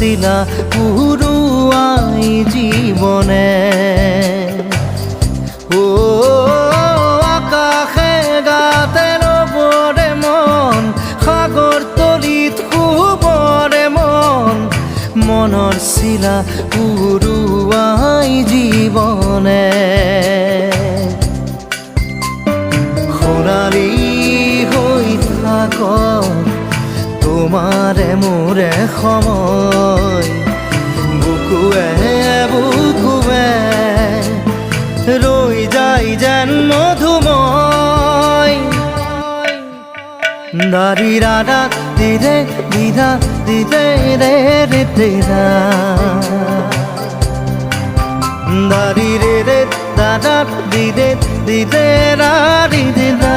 শিলা পুৰুয়াই জীবনে ও আকাশে গাতে ৰবৰে মন সাগৰ তলিত শুবৰে মন মনৰ শিলা পুৰুয়াই জীবনে সোণালী হৈ থাক তোমাৰে মোৰে সময় বুকুৱে বুকুৱে ৰৈ যায় যেন মধুময় দাৰি ৰাধা দিদে দিদা দিদে ৰে ৰে দিদা দাৰি ৰে ৰে দাদা দিদে দিদে ৰা দিদা